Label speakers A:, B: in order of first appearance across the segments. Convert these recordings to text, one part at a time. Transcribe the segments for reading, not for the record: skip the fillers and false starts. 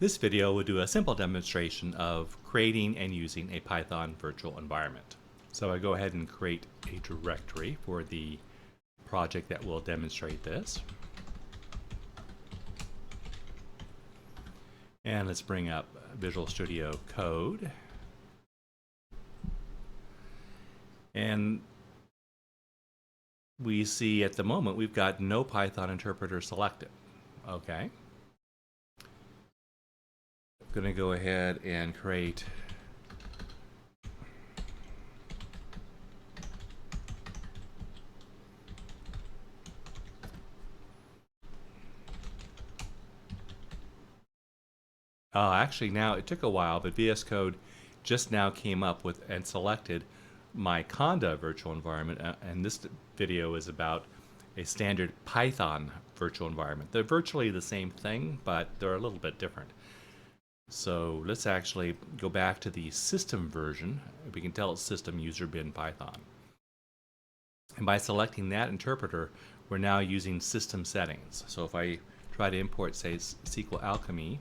A: This video will do a simple demonstration of creating and using a Python virtual environment. So I go ahead and create a directory for the project that will demonstrate this. And let's bring up Visual Studio Code. And we see at the moment we've got no Python interpreter selected. Okay. I'm going to go ahead and create actually now it took a while, but VS Code just now came up with and selected my Conda virtual environment, and this video is about a standard Python virtual environment. They're virtually the same thing, but they're a little bit different. So let's actually go back to the system version. We can tell it's system user bin Python. And by selecting that interpreter, we're now using system settings. So if I try to import, say, Sql Alchemy,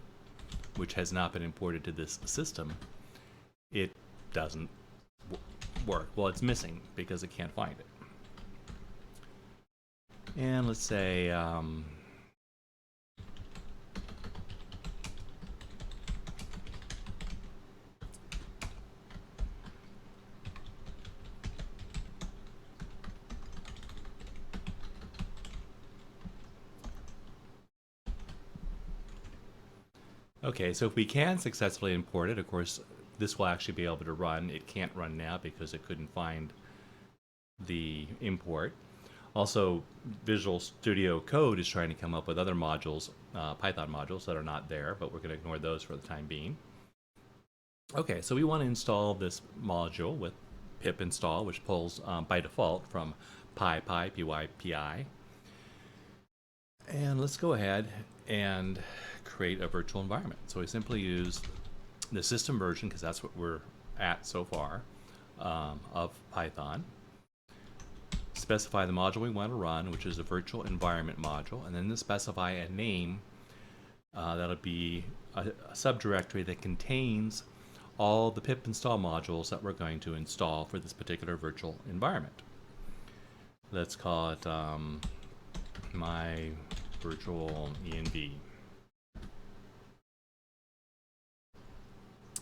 A: which has not been imported to this system, it doesn't work. Well, it's missing because it can't find it. And let's say okay, so if we can successfully import it, of course, this will actually be able to run. It can't run now because it couldn't find the import. Also, Visual Studio Code is trying to come up with other modules, Python modules that are not there, but we're going to ignore those for the time being. Okay, so we want to install this module with pip install, which pulls by default from pypi. And let's go ahead and create a virtual environment. So we simply use the system version, because that's what we're at so far, of Python. Specify the module we want to run, which is a virtual environment module, and then specify a name that'll be a subdirectory that contains all the pip install modules that we're going to install for this particular virtual environment. Let's call it my virtual env.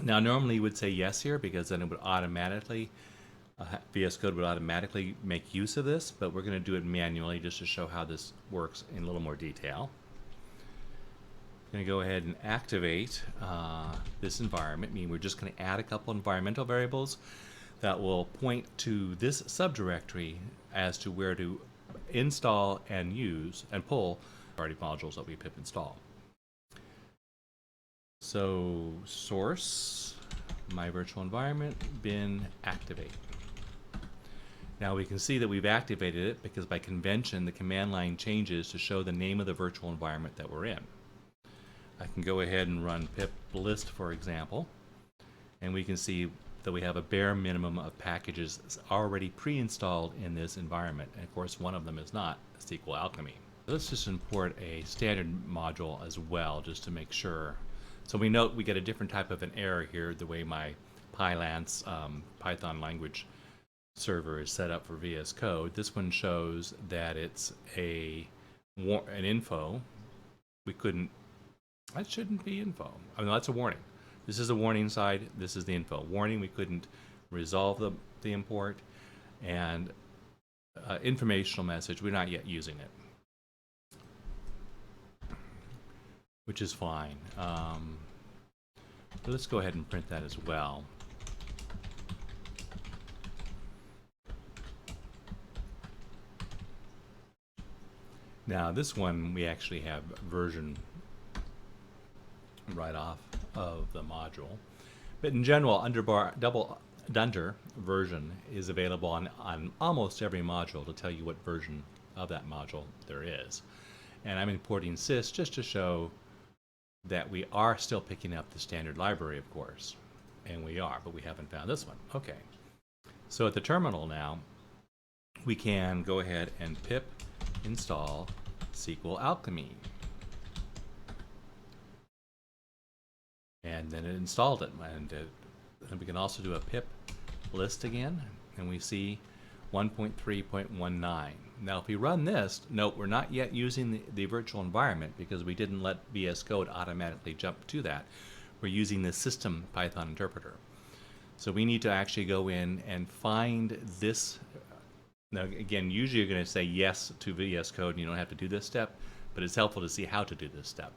A: Now normally you would say yes here, because then it would automatically VS Code would automatically make use of this, but we're going to do it manually just to show how this works in a little more detail. I'm going to go ahead and activate this environment, meaning we're just going to add a couple environmental variables that will point to this subdirectory as to where to install and use and pull already modules that we pip install. So source, my virtual environment, bin activate. Now we can see that we've activated it because by convention the command line changes to show the name of the virtual environment that we're in. I can go ahead and run pip list, for example, and we can see that we have a bare minimum of packages already pre-installed in this environment, and of course one of them is not Sql Alchemy. Let's just import a standard module as well, just to make sure. So we note we get a different type of an error here, the way my Pylance Python language server is set up for VS Code. This one shows that it's an info. We couldn't, that shouldn't be info. I mean, that's a warning. This is a warning side, this is the info. Warning, we couldn't resolve the import, and informational message, we're not yet using it, which is fine. But let's go ahead and print that as well. Now this one we actually have version right off of the module, but in general dunder version is available on almost every module to tell you what version of that module there is. And I'm importing sys just to show that we are still picking up the standard library, of course, and we are, but we haven't found this one. Okay, so at the terminal now we can go ahead and pip install Sql Alchemy. and then it installed it. And we can also do a pip list again, and we see 1.3.19. Now if we run this, note we're not yet using the virtual environment because we didn't let VS Code automatically jump to that. We're using the system Python interpreter. So we need to actually go in and find this. Now again, usually you're going to say yes to VS Code and you don't have to do this step, but it's helpful to see how to do this step.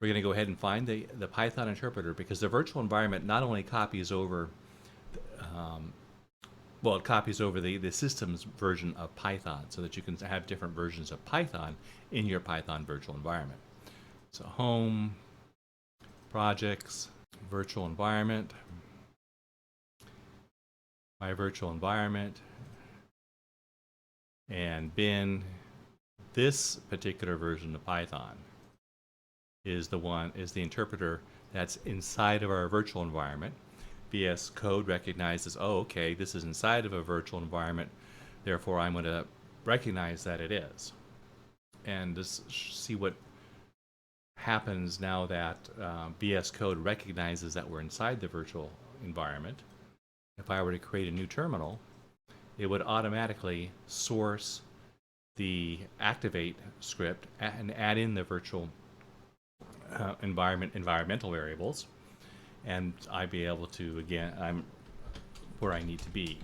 A: We're going to go ahead and find the Python interpreter, because the virtual environment not only copies over, it copies over the system's version of Python, so that you can have different versions of Python in your Python virtual environment. So home, projects, virtual environment, my virtual environment, and bin. This particular version of Python is the interpreter that's inside of our virtual environment. VS Code recognizes, oh, okay, this is inside of a virtual environment, therefore I'm going to recognize that it is. And just see what happens now that VS Code recognizes that we're inside the virtual environment. If I were to create a new terminal, it would automatically source the activate script and add in the virtual environmental variables, and I'd be able to, again, I'm where I need to be.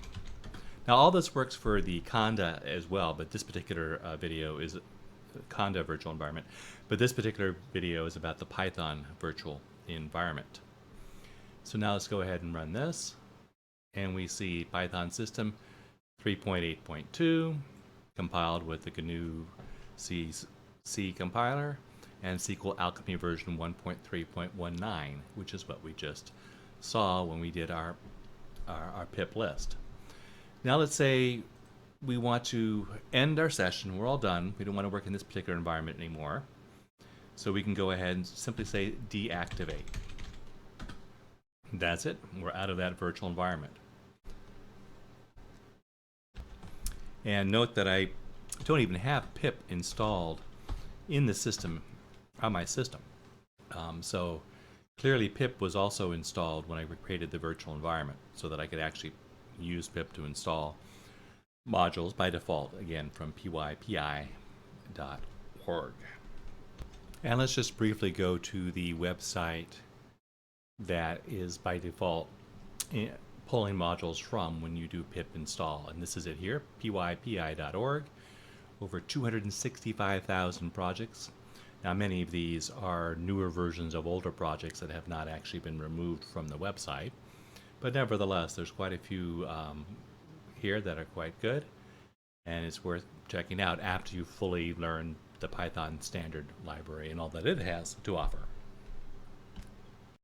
A: Now all this works for the Conda as well, but this particular video is Conda virtual environment, but this particular video is about the Python virtual environment. So now let's go ahead and run this, and we see Python system 3.8.2 compiled with the GNU C compiler, and Sql Alchemy version 1.3.19, which is what we just saw when we did our pip list. Now let's say we want to end our session. We're all done. We don't want to work in this particular environment anymore. So we can go ahead and simply say deactivate. That's it. We're out of that virtual environment. And note that I don't even have pip installed in the system, on my system. So clearly pip was also installed when I created the virtual environment, so that I could actually use pip to install modules by default, again from pypi.org. And let's just briefly go to the website that is by default pulling modules from when you do pip install. And this is it here, pypi.org. Over 265,000 projects. Now many of these are newer versions of older projects that have not actually been removed from the website. But nevertheless, there's quite a few here that are quite good, and it's worth checking out after you fully learn the Python standard library and all that it has to offer.